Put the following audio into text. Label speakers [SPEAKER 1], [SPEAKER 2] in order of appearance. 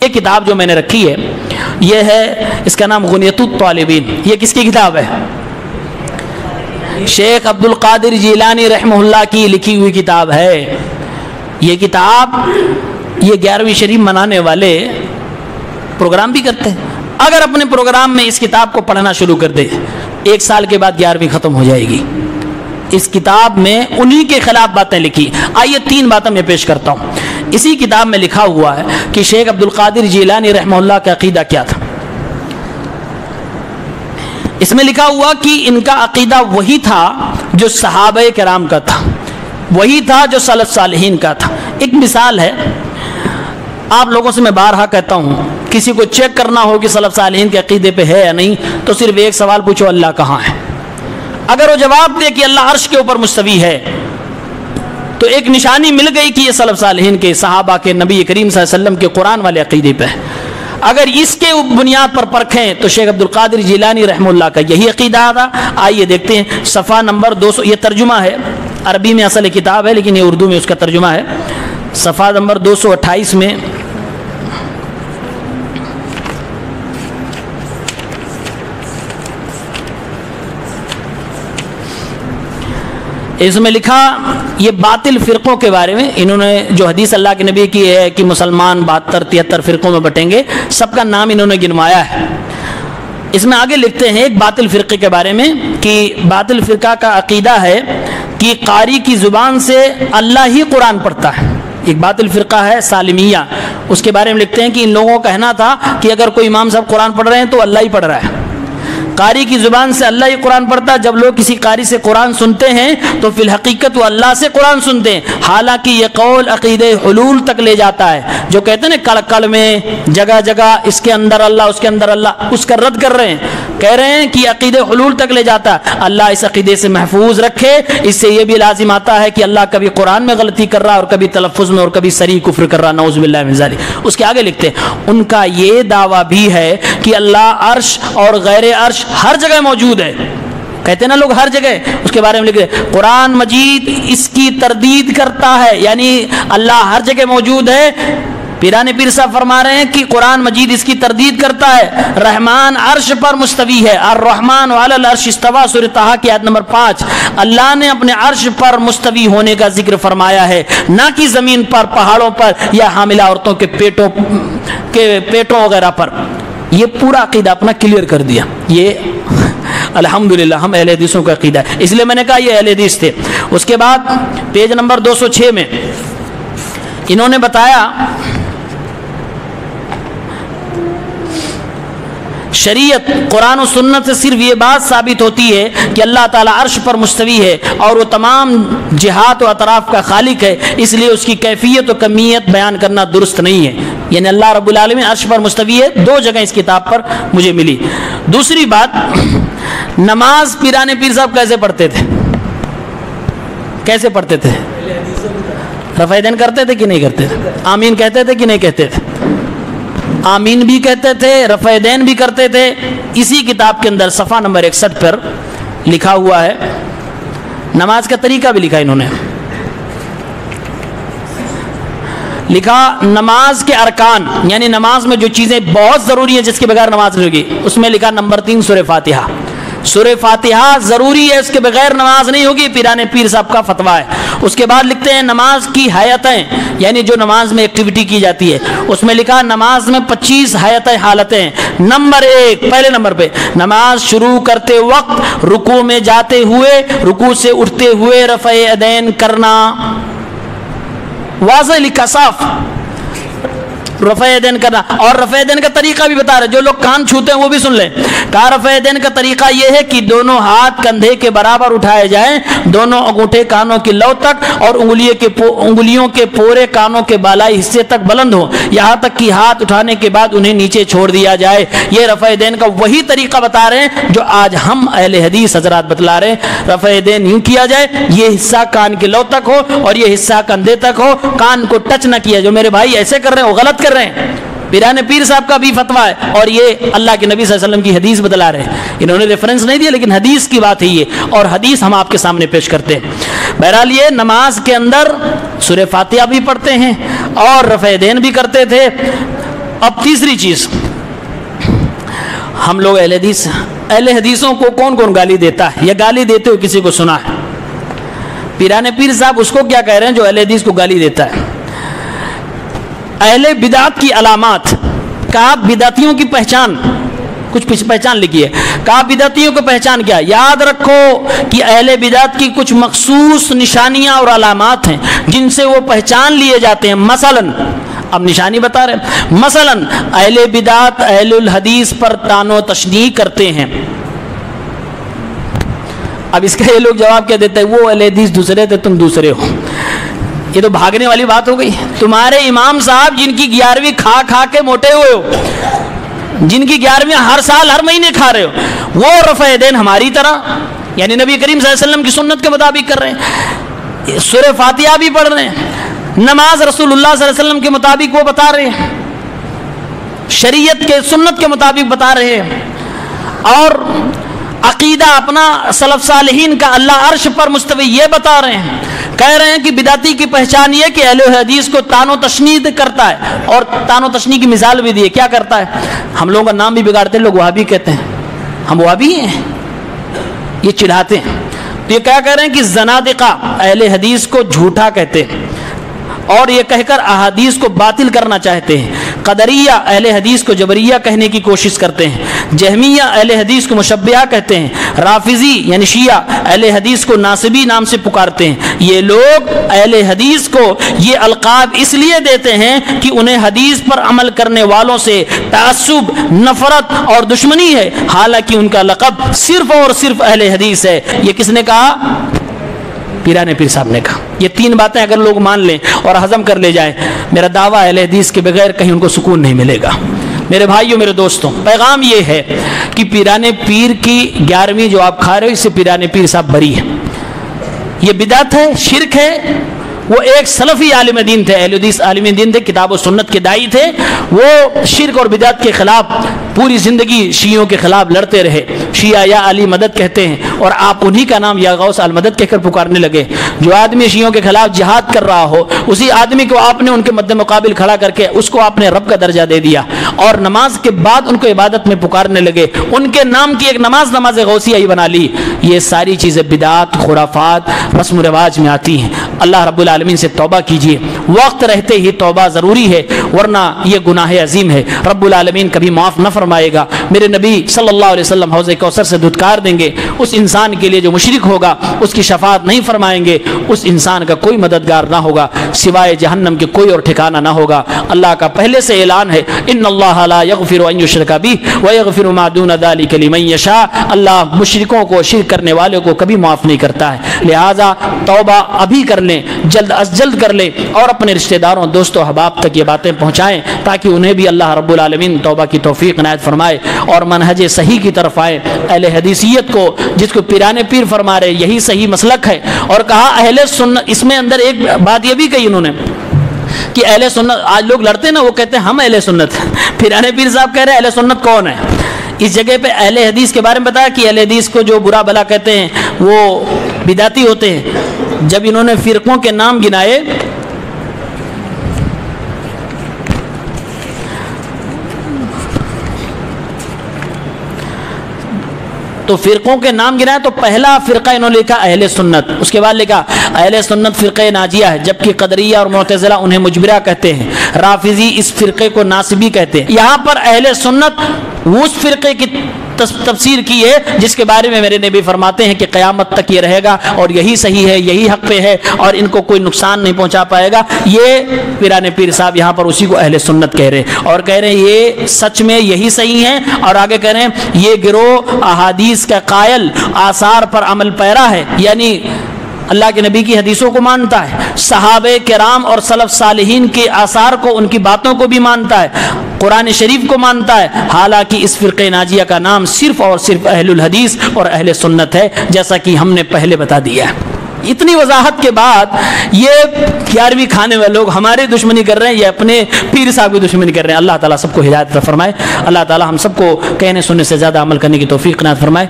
[SPEAKER 1] ایک کتاب جو میں نے رکھی ہے یہ ہے، اس کا نام غنیۃ الطالبین. یہ کس کی کتاب ہے؟ شیخ عبد القادر جیلانی رحمہ اللہ کی لکھی ہوئی کتاب ہے. یہ کتاب یہ 11ویں شریف منانے والے پروگرام بھی کرتے ہیں. اگر اپنے پروگرام میں اس کتاب کو پڑھنا شروع کر دے 1 سال کے بعد 11ویں ختم ہو جائے گی. اس کتاب میں انہی کے خلاف باتیں لکھی. آئیے 3 باتیں میں پیش کرتا ہوں. اسی کتاب میں لکھا ہوا ہے کہ شیخ عبد القادر جیلانی رحمہ اللہ کا عقیدہ کیا تھا. اس میں لکھا ہوا کہ ان کا عقیدہ وہی تھا جو صحابہ کرام کا تھا، وہی تھا جو سلف صالحین کا تھا. ایک مثال ہے، آپ لوگوں سے میں بارہا کہتا ہوں، کسی کو چیک کرنا ہو کہ سلف صالحین کے عقیدے پہ ہے یا نہیں تو صرف ایک سوال پوچھو، اللہ کہاں ہے؟ اگر وہ جواب دے کہ اللہ عرش کے اوپر مستوی ہے تو ایک نشانی مل گئی کہ یہ سلف صالحین کے، صحابہ کے، نبی کریم صلی اللہ علیہ وسلم کے قرآن والے عقیدے پہ ہے. اگر اس کے بنیاد پر پرکھیں تو شیخ عبد القادر جیلانی رحمہ اللہ کا یہی عقیدہ تھا. آئیے دیکھتے ہیں صفحہ نمبر 200. یہ ترجمہ ہے، عربی میں اصل کتاب ہے لیکن یہ اردو میں اس کا ترجمہ ہے. صفحہ نمبر 228 میں اس میں لکھا یہ باطل فرقوں کے بارے میں. انہوں نے جو حدیث اللہ کے نبی کی ہے کہ مسلمان 72-73 فرقوں میں بٹیں گے، سب کا نام انہوں نے گنوایا ہے. اس میں آگے لکھتے ہیں ایک باطل فرقے کے بارے میں کہ باطل فرقہ کا عقیدہ ہے کہ قاری کی زبان سے اللہ ہی قرآن پڑھتا ہے. ایک باطل فرقہ ہے سالمیہ، اس کے بارے میں لکھتے ہیں کہ ان لوگوں کا کہنا تھا کہ اگر کوئی امام صاحب قرآن پڑھ رہے ہیں تو اللہ ہی پڑھ رہا ہے، قاری کی زبان سے اللہ ہی قرآن پڑھتا ہے. جب لوگ کسی قاری سے قرآن سنتے ہیں تو فی الحقیقت وہ اللہ سے قرآن سنتے ہیں. حالانکہ یہ قول عقیدہ حلول تک لے جاتا ہے. جو کہتے ہیں نا کڑ کڑ میں جگہ جگہ اس کے اندر اللہ، اس کے اندر اللہ، اس کا رد کر رہے ہیں. کہہ رہے ہیں کہ عقیدہ حلول تک لے جاتا ہے. اللہ اس عقیدے سے محفوظ رکھے. اس سے یہ بھی لازم آتا ہے کہ اللہ کبھی قرآن میں غلطی کر رہا اور کبھی تلفظ میں اور کبھی صریح کفر کر رہا، نعوذ باللہ من ذالک. اس کے آگے لکھتے ہیں ان کا یہ دعویٰ بھی ہے کہ اللہ عرش اور غیر عرش ہر جگہ موجود ہے. کہتے ہیں نا لوگ ہر جگہ، اس کے بارے میں لکھ رہے قرآن مجید اس کی تردید کرتا ہے، یعنی اللہ ہر جگہ موجود ہے. پیران پیر صاحب فرما رہے ہیں کہ قرآن مجید اس کی تردید کرتا ہے. رحمان عرش پر مستوی ہے، الرحمن علی العرش استوى، سورۃ طٰہٰ کی آیت نمبر 5. اللہ نے اپنے عرش پر مستوی ہونے کا ذکر فرمایا ہے، نہ کہ زمین پر، پہاڑوں پر یا حاملہ عورتوں کے پیٹوں وغیرہ پر. یہ پورا عقیدہ اپنا کلیئر کر دیا. یہ الحمدللہ ہم اہل حدیثوں کا عقیدہ ہے، اس لیے میں نے کہا یہ اہل حدیث تھے. اس کے بعد پیج نمبر 206 میں انہوں نے بتایا شریعت قرآن و سنت سے صرف یہ بات ثابت ہوتی ہے کہ اللہ تعالیٰ عرش پر مستوی ہے اور وہ تمام جہات و اطراف کا خالق ہے، اس لیے اس کی کیفیت و کمیت بیان کرنا درست نہیں ہے. یعنی اللہ رب العالمین عرش پر مستوی ہے، 2 جگہ اس کتاب پر مجھے ملی. دوسری بات، نماز پیران پیر صاحب کیسے پڑھتے تھے؟ کیسے پڑھتے تھے؟ رفع دین کرتے تھے کہ نہیں کرتے تھے؟ آمین کہتے تھے کہ نہیں کہتے تھے؟ آمین بھی کہتے تھے، رفع دین بھی کرتے تھے. اسی کتاب کے اندر صفحہ نمبر 61 پر لکھا ہوا ہے، نماز کا طریقہ بھی لکھا. انہوں نے لکھا نماز کے ارکان، یعنی نماز میں جو چیزیں بہت ضروری ہیں جس کے بغیر نماز نہیں ہوگی. اس میں لکھا نمبر 3 سورہ فاتحہ. سورہ فاتحہ ضروری ہے، اس کے بغیر نماز نہیں ہوگی. پیران پیر صاحب کا فتویٰ ہے. اس کے بعد لکھتے ہیں نماز کی حیتیں، یعنی جو نماز میں ایکٹیویٹی کی جاتی ہے. اس میں لکھا نماز میں 25 حالتیں. نمبر 1، پہلے نمبر پہ نماز شروع کرتے وقت رکوع میں جاتے ہوئے، رکوع سے اٹھتے ہوئے رفع یدین کرنا. واضح لکھا صاف، رفع یدین کرنا. اور رفع یدین کا طریقہ بھی بتا رہے، جو لوگ کان چھوتے ہیں وہ بھی سن لیں. کہا رفع یدین کا طریقہ یہ ہے کہ دونوں ہاتھ کندھے کے برابر اٹھائے جائیں، دونوں انگوٹھے کانوں کی لو تک اور انگلیوں کے پورے کانوں کے بالائی حصے تک بلند ہوں، یہاں تک کہ ہاتھ اٹھانے کے بعد انہیں نیچے چھوڑ دیا جائے. یہ رفع یدین کا وہی طریقہ بتا رہے ہیں جو آج ہم اہل حدیث حضرات بتلا رہے ہیں. رفع یدین یوں کیا جائے، یہ حصہ کان کی لو تک ہو اور یہ حصہ کندھے تک ہو، کان کو ٹچ نہ کیا. جو میرے بھائی ایسے کر رہے ہیں وہ غلط کر رہے ہیں. پیران پیر صاحب کا بھی فتویٰ ہے اور یہ اللہ کے نبی صلی اللہ علیہ وسلم کی حدیث بتلا رہے ہیں. انہوں نے ریفرنس نہیں دیا لیکن حدیث کی بات ہے یہ، اور حدیث ہم آپ کے سامنے پیش کرتے ہیں. بہرحال یہ نماز کے اندر سورہ فاتحہ بھی پڑھتے ہیں اور رفع یدین بھی کرتے تھے. اب تیسری چیز، ہم لوگ اہل حدیثوں کو کون کون گالی دیتا ہے یا گالی دیتے ہوئے کسی کو سنا ہے؟ پیران پیر صاحب اس کو کیا کہہ رہے ہیں جو اہل حدیث کو گالی دیتا ہے؟ اہل بدعت کی علامات، کہا بدعتیوں کی پہچان، کچھ پہچان لکھی ہے، کہا بدعتیوں کو پہچان کیا؟ یاد رکھو کہ اہل بدعت کی کچھ مخصوص نشانیاں اور علامات ہیں جن سے وہ پہچان لیے جاتے ہیں۔ مثلاً اب نشانی بتا رہے ہیں، مثلاً اہل بدعت اہل الحدیث پر طعن و تشنیع کرتے ہیں۔ اب اس کا یہ لوگ جواب کیا دیتے ہیں؟ وہ اہل حدیث دوسرے تھے، تم دوسرے ہو۔ یہ تو بھاگنے والی بات ہو گئی۔ تمہارے امام صاحب جن کی 11ویں کھا کھا کے موٹے ہوئے ہو، جن کی 11ویں ہر سال ہر مہینے کھا رہے ہو، وہ رفع دین ہماری طرح یعنی نبی کریم صلی اللہ علیہ وسلم کی سنت کے مطابق کر رہے ہیں، سورہ فاتحہ بھی پڑھ رہے ہیں، نماز رسول اللہ صلی اللہ علیہ وسلم کے مطابق وہ بتا رہے ہیں، شریعت کے سنت کے مطابق بتا رہے ہیں، اور عقیدہ اپنا سلف صالحین کا اللہ عرش پر مستوی یہ بتا رہے ہیں۔ کہہ رہے ہیں کہ بدعتی کی پہچان یہ کہ اہل حدیث کو طعن و تشنیع کرتا ہے، اور طعن و تشنیع کی مثال بھی دی۔ کیا کرتا ہے؟ ہم لوگوں کا نام بھی بگاڑتے ہیں، لوگ وہابی کہتے ہیں، ہم وہابی ہیں، یہ چڑھاتے ہیں۔ تو یہ کیا کہہ رہے ہیں کہ زنادقہ اہل حدیث کو جھوٹا کہتے ہیں، اور یہ کہہ کر احادیث کو باطل کرنا چاہتے ہیں۔ قدریہ اہل حدیث کو جبریہ کہنے کی کوشش کرتے ہیں، جہمیہ اہل حدیث کو مشبہہ کہتے ہیں، رافضی یعنی شیعہ اہل حدیث کو ناصبی نام سے پکارتے ہیں۔ یہ لوگ اہل حدیث کو یہ القاب اس لیے دیتے ہیں کہ انہیں حدیث پر عمل کرنے والوں سے تعصب، نفرت اور دشمنی ہے، حالانکہ ان کا لقب صرف اور صرف اہل حدیث ہے۔ یہ کس نے کہا؟ پیران پیر صاحب نے کہا۔ یہ تین باتیں اگر لوگ مان لیں اور ہضم کر لے جائیں، میرا دعویٰ اہل حدیث کے بغیر کہیں ان کو سکون نہیں ملے گا۔ میرے بھائیوں، میرے دوستوں، پیغام یہ ہے کہ پیران پیر کی 11ویں جو آپ کھا رہے ہو، اس سے پیران پیر صاحب بری ہے۔ یہ بدعت ہے، شرک ہے۔ وہ ایک سلفی عالم دین تھے، اہل حدیث عالم دین تھے، کتاب و سنت کے داعی تھے۔ وہ شرک اور بدعت کے خلاف پوری زندگی شیعوں کے خلاف لڑتے رہے۔ شیعہ یا علی مدد کہتے ہیں، اور آپ انہی کا نام یا غوث المدد کہہ کر پکارنے لگے۔ جو آدمی شیعوں کے خلاف جہاد کر رہا ہو، اسی آدمی کو آپ نے ان کے مد مقابل کھڑا کر کے اس کو آپ نے رب کا درجہ دے دیا، اور نماز کے بعد ان کو عبادت میں پکارنے لگے۔ ان کے نام کی ایک نماز غوثیہ ہی بنا لی۔ یہ ساری چیزیں بدعات، خرافات، رسم و رواج میں آتی ہیں۔ اللہ رب العالمین سے توبہ کیجیے، وقت رہتے ہی توبہ ضروری ہے، ورنہ یہ گناہ عظیم ہے، رب العالمین کبھی معاف نہ فرمائے گا۔ میرے نبی صلی اللہ علیہ وسلم حوض کوثر سے دھتکار دیں گے۔ اس انسان کے لیے جو مشرک ہوگا اس کی شفاعت نہیں فرمائیں گے، اس انسان کا کوئی مددگار نہ ہوگا، سوائے جہنم کے کوئی اور ٹھکانہ نہ ہوگا۔ اللہ کا پہلے سے اعلان ہے، ان اللہ لا یغفر ان یشرک بہ ویغفر ما دون ذلک لمن یشاء۔ اللہ مشرکوں کو، شرک کرنے والوں کو کبھی معاف نہیں کرتا ہے۔ لہذا توبہ ابھی کر لیں، جلد از جلد کر لیں، اور اپنے رشتہ داروں، دوستوں، احباب تک یہ باتیں پہنچائیں تاکہ انہیں بھی اللہ رب العالمین توبہ کی توفیق عنایت فرمائے اور منہج صحیح کی طرف آئے۔ اہل حدیثیت کو، جس کو پیران پیر فرما رہے، یہی صحیح مسلک ہے۔ اور کہا اہل سنت، اس میں اندر ایک بات یہ بھی کہی انہوں نے کہ اہل سنت، آج لوگ لڑتے ہیں نا، وہ کہتے ہیں ہم اہل سنت ہیں۔ پیران پیر صاحب کہہ رہے ہیں اہل سنت کون ہے؟ اس جگہ پہ اہل حدیث کے بارے میں بتایا کہ اہل حدیث کو جو برا بھلا کہتے ہیں وہ بدعتی ہوتے ہیں۔ جب انہوں نے فرقوں کے نام گنائے، تو فرقوں کے نام گنائے تو پہلا فرقہ انہوں نے لکھا اہل سنت، اس کے بعد لکھا اہل سنت فرقہ ناجیہ ہے، جبکہ قدریہ اور معتزلہ انہیں مجبرہ کہتے ہیں، رافضی اس فرقے کو ناصبی کہتے ہیں۔ یہاں پر اہل سنت اس فرقے کی تفسیر کی ہے جس کے بارے میں میرے نبی فرماتے ہیں کہ قیامت تک یہ رہے گا اور یہی صحیح ہے، یہی حق پہ ہے اور ان کو کوئی نقصان نہیں پہنچا پائے گا۔ یہ پیران پیر صاحب یہاں پر اسی کو اہل سنت کہہ رہے ہیں، اور کہہ رہے ہیں یہ سچ میں یہی صحیح ہے، اور آگے کہہ رہے ہیں یہ گروہ احادیث کا قائل، آثار پر عمل پیرا ہے، یعنی اللہ کے نبی کی حدیثوں کو مانتا ہے، صحابہ کرام اور سلف صالحین کے آثار کو، ان کی باتوں کو بھی مانتا ہے، قرآن شریف کو مانتا ہے، حالانکہ اس فرقہ ناجیہ کا نام صرف اور صرف اہل الحدیث اور اہل سنت ہے، جیسا کہ ہم نے پہلے بتا دیا ہے۔ اتنی وضاحت کے بعد یہ 11ویں کھانے والے لوگ ہمارے دشمنی کر رہے ہیں یا اپنے پیر صاحب کی دشمنی کر رہے ہیں۔ اللہ تعالیٰ سب کو ہدایت فرمائے، اللہ تعالیٰ ہم سب کو کہنے سننے سے زیادہ عمل کرنے کی توفیق عنایت فرمائے۔